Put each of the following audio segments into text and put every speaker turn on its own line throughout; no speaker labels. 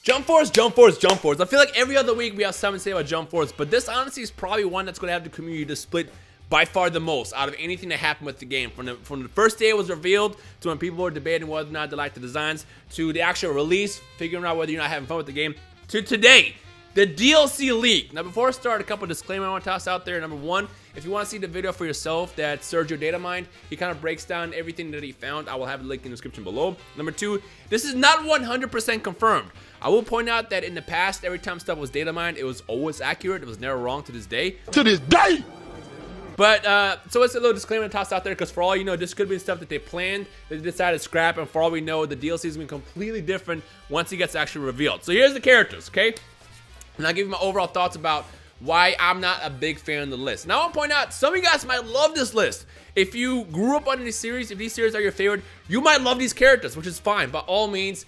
Jump Force, Jump Force, Jump Force. I feel like every other week we have something to say about Jump Force, but this honestly is probably one that's going to have the community to split by far the most out of anything that happened with the game. From the first day it was revealed, to when people were debating whether or not they liked the designs, to the actual release, figuring out whether you're not having fun with the game, to today, the DLC leak. Now before I start, a couple of disclaimers I want to toss out there. Number one, if you want to see the video for yourself that Sergio Datamined, he kind of breaks down everything that he found. I will have a link in the description below. Number two, this is not 100% confirmed. I will point out that in the past, every time stuff was data mined, it was always accurate. It was never wrong to this day.
To this day!
But, so it's a little disclaimer to toss out there, because for all you know, this could be stuff that they planned, that they decided to scrap, and for all we know, the DLC is going to be completely different once it gets actually revealed. So here's the characters, okay? And I'll give you my overall thoughts about why I'm not a big fan of the list. Now I want to point out, some of you guys might love this list. If you grew up on these series, if these series are your favorite, you might love these characters, which is fine. By all means,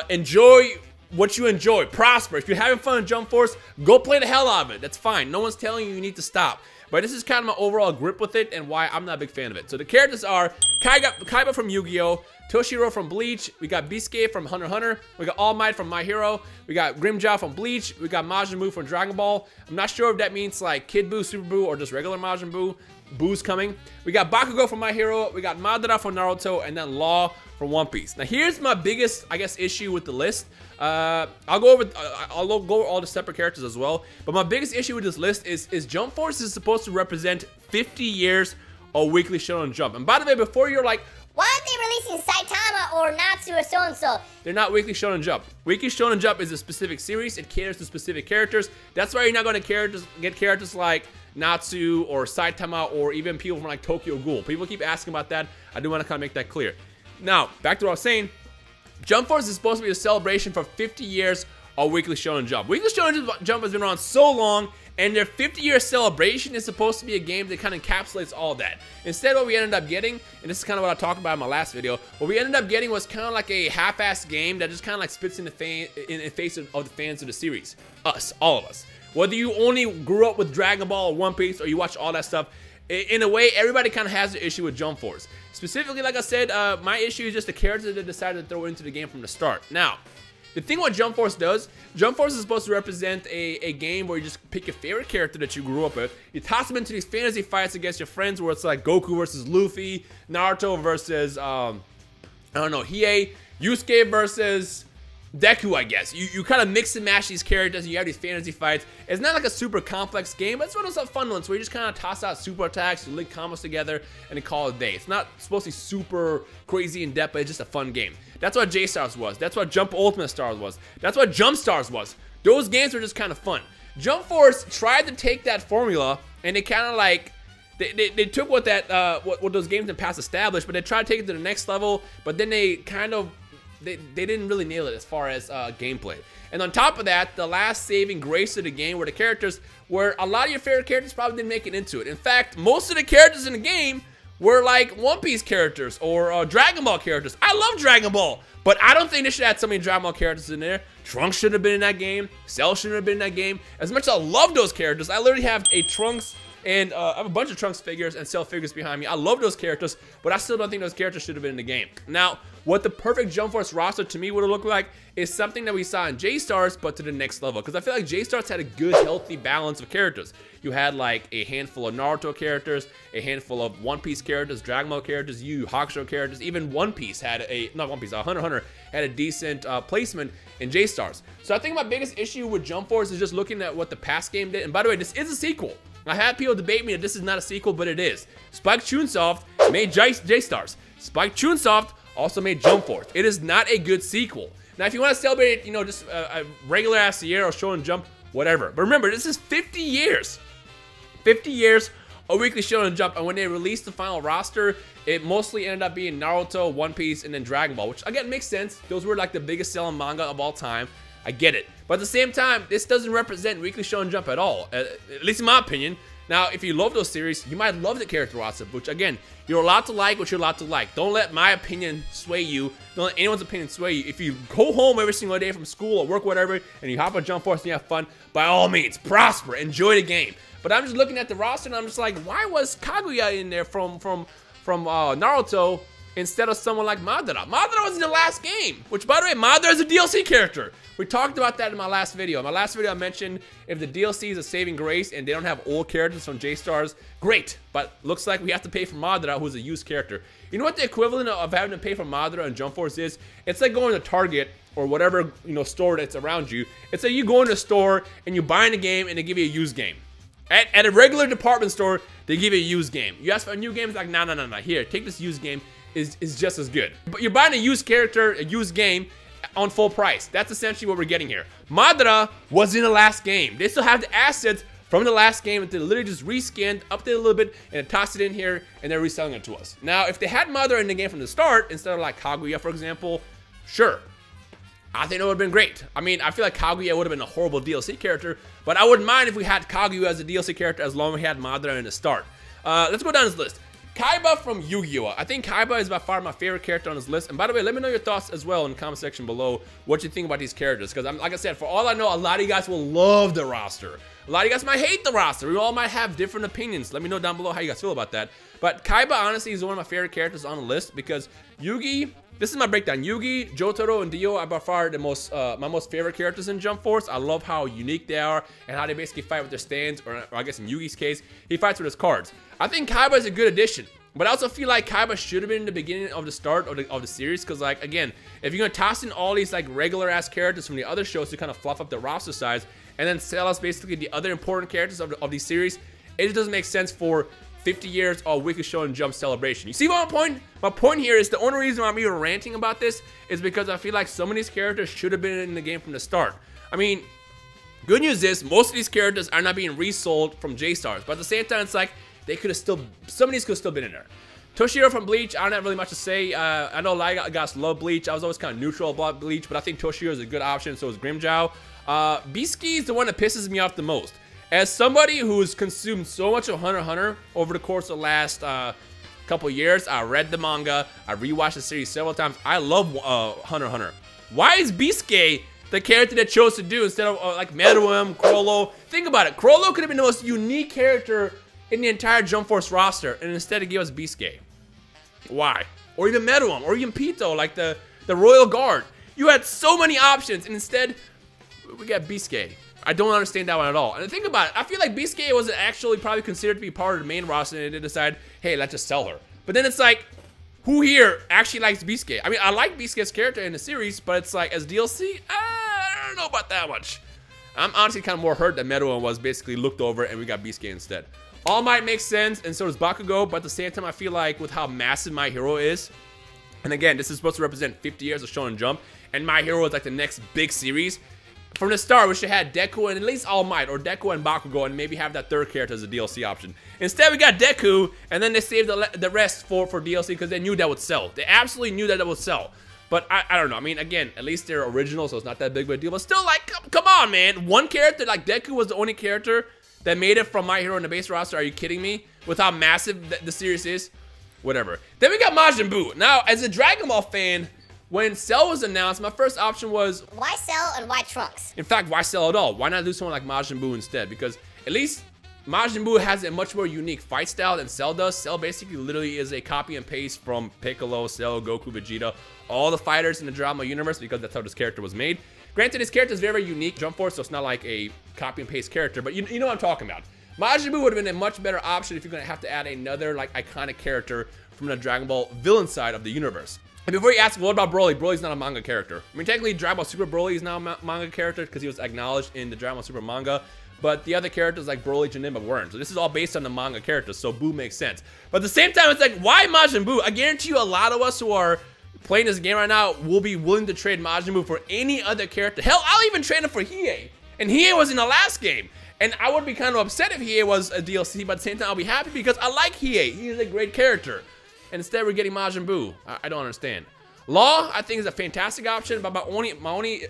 enjoy what you enjoy. Prosper. If you're having fun in Jump Force, go play the hell out of it. That's fine. No one's telling you need to stop. But this is kind of my overall grip with it and why I'm not a big fan of it. So the characters are Kaiba from Yu-Gi-Oh!, Toshiro from Bleach, we got Biscuit from Hunter x Hunter, we got All Might from My Hero, we got Grimmjow from Bleach, we got Majin Buu from Dragon Ball. I'm not sure if that means like Kid Buu, Super Buu, or just regular Majin Buu. Boo's coming. We got Bakugo from My Hero, we got Madara from Naruto, and then Law from One Piece. Now here's my biggest, I guess, issue with the list. I'll go over all the separate characters as well. But my biggest issue with this list is Jump Force is supposed to represent 50 years of Weekly Shonen Jump. And by the way, before you're like,
why aren't they releasing Saitama or Natsu or so-and-so?
They're not Weekly Shonen Jump. Weekly Shonen Jump is a specific series. It caters to specific characters. That's why you're not going to get characters like Natsu or Saitama or even people from like Tokyo Ghoul. People keep asking about that. I do want to kind of make that clear. Now, back to what I was saying. Jump Force is supposed to be a celebration for 50 years of Weekly Shonen Jump. Weekly Shonen Jump has been around so long, and their 50-year celebration is supposed to be a game that kind of encapsulates all that. Instead, what we ended up getting, and this is kind of what I talked about in my last video, what we ended up getting was kind of like a half-assed game that just kind of like spits in the face of the fans of the series. Us, all of us. Whether you only grew up with Dragon Ball or One Piece, or you watch all that stuff, in a way, everybody kind of has the issue with Jump Force. Specifically, like I said, my issue is just the characters that decided to throw into the game from the start. Now, the thing what Jump Force does, Jump Force is supposed to represent a game where you just pick your favorite character that you grew up with, you toss them into these fantasy fights against your friends where it's like Goku versus Luffy, Naruto versus, I don't know, Hiei, Yusuke versus Deku, I guess. You kind of mix and match these characters and you have these fantasy fights. It's not like a super complex game, but it's one of those fun ones where you just kind of toss out super attacks, you link combos together, and then call it a day. It's not supposed to be super crazy in depth, but it's just a fun game. That's what J-Stars was. That's what Jump Ultimate Stars was. That's what Jump Stars was. Those games were just kind of fun. Jump Force tried to take that formula, and they kind of like, they took what those games in the past established, but they tried to take it to the next level, but then they kind of, they didn't really nail it as far as gameplay. And on top of that, the last saving grace of the game were the characters where a lot of your favorite characters probably didn't make it into it. In fact, most of the characters in the game were like One Piece characters or Dragon Ball characters. I love Dragon Ball, but I don't think they should have so many Dragon Ball characters in there. Trunks should have been in that game. Cell should have been in that game. As much as I love those characters, I literally have a Trunks and I have a bunch of Trunks figures and Cell figures behind me. I love those characters, but I still don't think those characters should have been in the game. Now, what the perfect Jump Force roster to me would have looked like is something that we saw in J-Stars, but to the next level. Because I feel like J-Stars had a good, healthy balance of characters. You had like a handful of Naruto characters, a handful of One Piece characters, Dragon Ball characters, Yu Yu Hakusho characters. Even One Piece had Hunter x Hunter had a decent placement in J-Stars. So I think my biggest issue with Jump Force is just looking at what the past game did. And by the way, this is a sequel. I had people debate me that this is not a sequel, but it is. Spike Chunsoft made J-Stars. Spike Chunsoft also made Jump Force. It is not a good sequel. Now, if you want to celebrate it, you know, just a regular ass year or Shonen Jump, whatever. But remember, this is 50 years. 50 years of Weekly Shonen Jump, and when they released the final roster, it mostly ended up being Naruto, One Piece, and then Dragon Ball, which again makes sense. Those were like the biggest selling manga of all time. I get it. But at the same time, this doesn't represent Weekly Shonen Jump at all, at least in my opinion. Now, if you love those series, you might love the character roster, which again, you're allowed to like what you're allowed to like. Don't let my opinion sway you. Don't let anyone's opinion sway you. If you go home every single day from school or work, whatever, and you hop on Jump Force and you have fun, by all means, prosper, enjoy the game. But I'm just looking at the roster and I'm just like, why was Kaguya in there from Naruto instead of someone like Madara. Madara was in the last game, which, by the way, Madara is a DLC character. We talked about that in my last video. In my last video, I mentioned if the DLC is a saving grace and they don't have old characters from J-Stars, great. But looks like we have to pay for Madara, who's a used character. You know what the equivalent of having to pay for Madara in Jump Force is? It's like going to Target or whatever, you know, store that's around you. It's like you go in the store and you buy in a game and they give you a used game. At a regular department store, they give you a used game. You ask for a new game, it's like, no. Here, take this used game. Is just as good. But you're buying a used character, a used game on full price. That's essentially what we're getting here. Madara was in the last game. They still have the assets from the last game that they literally just reskinned, updated a little bit, and tossed it in here, and they're reselling it to us. Now, if they had Madara in the game from the start, instead of like Kaguya, for example, sure. I think it would have been great. I mean, I feel like Kaguya would have been a horrible DLC character, but I wouldn't mind if we had Kaguya as a DLC character as long as we had Madara in the start. Let's go down this list. Kaiba from Yu-Gi-Oh! I think Kaiba is by far my favorite character on this list. And by the way, let me know your thoughts as well in the comment section below what you think about these characters. Because like I said, for all I know, a lot of you guys will love the roster. A lot of you guys might hate the roster. We all might have different opinions. Let me know down below how you guys feel about that. But Kaiba, honestly, is one of my favorite characters on the list because Yugi, this is my breakdown. Yugi, Jotaro, and Dio are by far the most, my most favorite characters in Jump Force. I love how unique they are and how they basically fight with their stands, or I guess in Yugi's case, he fights with his cards. I think Kaiba is a good addition. But I also feel like Kaiba should have been in the beginning of the start of the series, because, like, again, if you're gonna toss in all these like regular ass characters from the other shows to kind of fluff up the roster size, and then sell us basically the other important characters of these series, it just doesn't make sense for 50 years of Weekly Shonen Jump celebration. You see my point? My point here is the only reason why I'm even ranting about this is because I feel like some of these characters should have been in the game from the start. I mean, good news is most of these characters are not being resold from J-Stars, but at the same time, it's like they could have still, some of these could have still been in there. Toshiro from Bleach, I don't have really much to say. I know a lot of guys love Bleach. I was always kind of neutral about Bleach, but I think Toshiro is a good option, so is Grimmjow. Beastki is the one that pisses me off the most. As somebody who's consumed so much of Hunter x Hunter over the course of the last couple years, I read the manga, I rewatched the series several times. I love Hunter x Hunter. Why is Beastki the character that chose to do instead of like Meruem, Chrollo? Think about it. Chrollo could have been the most unique character in the entire Jump Force roster, and instead it gave us Beastki. Why? Or even Meruem, or even Pito, like the Royal Guard. You had so many options, and instead we got Beastki. I don't understand that one at all. And think about it, I feel like Beastki was actually probably considered to be part of the main roster, and they decided, hey, let's just sell her. But then it's like, who here actually likes Beastki? I mean, I like Beastki's character in the series, but it's like, as DLC, I don't know about that much. I'm honestly kind of more hurt that Meruem was basically looked over and we got Beastki instead. All Might makes sense, and so does Bakugo, but at the same time, I feel like with how massive My Hero is, and again, this is supposed to represent 50 years of Shonen Jump, and My Hero is like the next big series. From the start, we should have had Deku and at least All Might, or Deku and Bakugo, and maybe have that third character as a DLC option. Instead, we got Deku, and then they saved the rest for DLC because they knew that would sell. They absolutely knew that would sell. But I don't know. I mean, again, at least they're original, so it's not that big of a deal. But still, like, come on, man. One character, like Deku was the only character that made it from My Hero in the base roster. Are you kidding me? With how massive the series is? Whatever. Then we got Majin Buu. Now, as a Dragon Ball fan, when Cell was announced, my first option was,
why Cell and why Trunks?
in fact, why Cell at all? Why not do someone like Majin Buu instead? Because at least Majin Buu has a much more unique fight style than Cell does. Cell basically literally is a copy and paste from Piccolo, Cell, Goku, Vegeta, all the fighters in the drama universe, because that's how this character was made. Granted, his character is very unique, Jump Force, so it's not like a copy and paste character, but you know what I'm talking about. Majin Buu would have been a much better option if you're going to have to add another like iconic character from the Dragon Ball villain side of the universe. And before you ask, what about Broly? Broly's not a manga character. I mean, technically, Dragon Ball Super Broly is now a manga character because he was acknowledged in the Dragon Ball Super manga, but the other characters like Broly, Janemba weren't. So this is all based on the manga characters, so Buu makes sense. But at the same time, it's like, why Majin Buu? I guarantee you a lot of us who are playing this game right now will be willing to trade Majin Buu for any other character. Hell, I'll even trade him for Hiei. And Hiei was in the last game. And I would be kind of upset if Hiei was a DLC, but at the same time, I'll be happy because I like Hiei. He is a great character. And instead, we're getting Majin Buu. I don't understand. Law, I think, is a fantastic option, but my only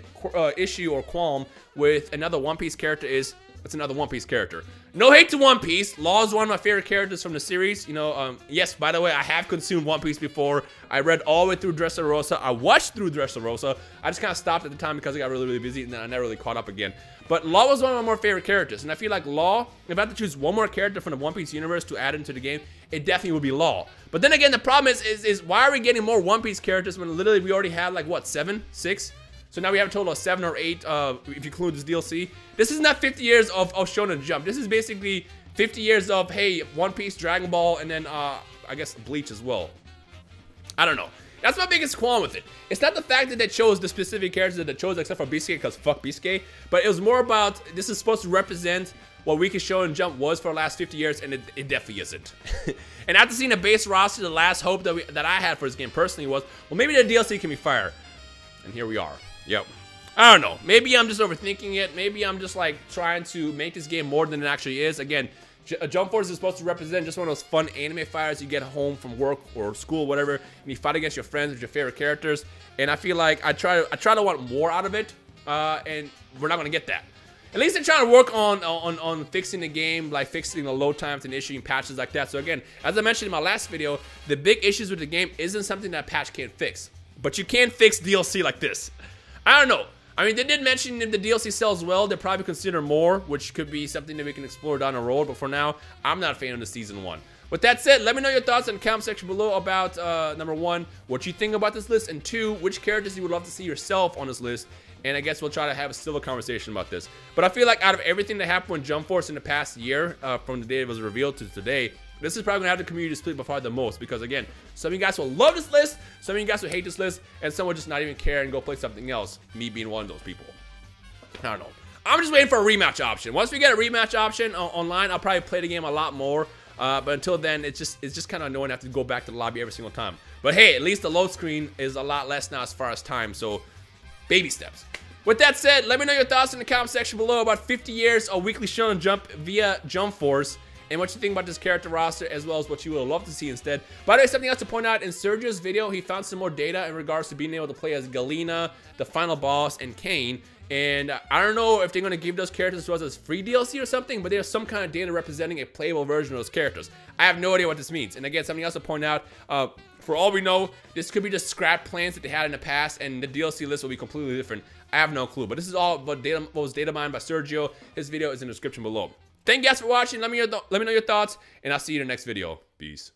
issue or qualm with another One Piece character is It's another One Piece character. No hate to One Piece. Law is one of my favorite characters from the series. You know, yes, by the way, I have consumed One Piece before. I read all the way through Dressrosa. I watched through Dressrosa. I just kind of stopped at the time because I got really, really busy, and then I never really caught up again. But Law was one of my more favorite characters, and I feel like Law, if I had to choose one more character from the One Piece universe to add into the game, it definitely would be Law. But then again, the problem is why are we getting more One Piece characters when literally we already have like, what, 7? 6? So now we have a total of 7 or 8 if you include this DLC. This is not 50 years of Shonen Jump. This is basically 50 years of, hey, One Piece, Dragon Ball, and then I guess Bleach as well. I don't know. That's my biggest qualm with it. It's not the fact that they chose the specific characters that they chose, except for Biscuit, because fuck Biscuit. But it was more about, this is supposed to represent what Weekly Shonen Jump was for the last 50 years, and it definitely isn't. And after seeing the base roster, the last hope that I had for this game personally was, well, maybe the DLC can be fire. And here we are. Yep. I don't know. Maybe I'm just overthinking it. Maybe I'm just like trying to make this game more than it actually is. Again, Jump Force is supposed to represent just one of those fun anime fires you get home from work or school, whatever, and you fight against your friends with your favorite characters. And I feel like I try to want more out of it, and we're not gonna get that. At least they're trying to work on fixing the game, like fixing the load times and issuing patches like that. So again, as I mentioned in my last video, the big issues with the game isn't something that patch can't fix, but you can fix DLC like this. I don't know. I mean, they did mention if the DLC sells well, they'll probably consider more, which could be something that we can explore down the road. But for now, I'm not a fan of the Season 1. With that said, let me know your thoughts in the comment section below about, number 1, what you think about this list, and 2, which characters you would love to see yourself on this list. And I guess we'll try to have a civil conversation about this. But I feel like out of everything that happened with Jump Force in the past year, from the day it was revealed to today, this is probably going to have the community split by far the most, because again, some of you guys will love this list, some of you guys will hate this list, and some will just not even care and go play something else, me being one of those people. I don't know. I'm just waiting for a rematch option. Once we get a rematch option online, I'll probably play the game a lot more, but until then, it's just kind of annoying to have to go back to the lobby every single time. But hey, at least the load screen is a lot less now as far as time, so baby steps. With that said, let me know your thoughts in the comment section below about 50 years of Weekly Shonen Jump via Jump Force, and what you think about this character roster, as well as what you would love to see instead. By the way, something else to point out, in Sergio's video, he found some more data in regards to being able to play as Galena, the final boss, and Kane. And I don't know if they're going to give those characters to us as free DLC or something, but there's some kind of data representing a playable version of those characters. I have no idea what this means. And again, something else to point out, for all we know, this could be just scrap plans that they had in the past, and the DLC list will be completely different. I have no clue, but this is all what was data mined by Sergio. His video is in the description below. Thank you guys for watching. Let me know your thoughts, and I'll see you in the next video. Peace.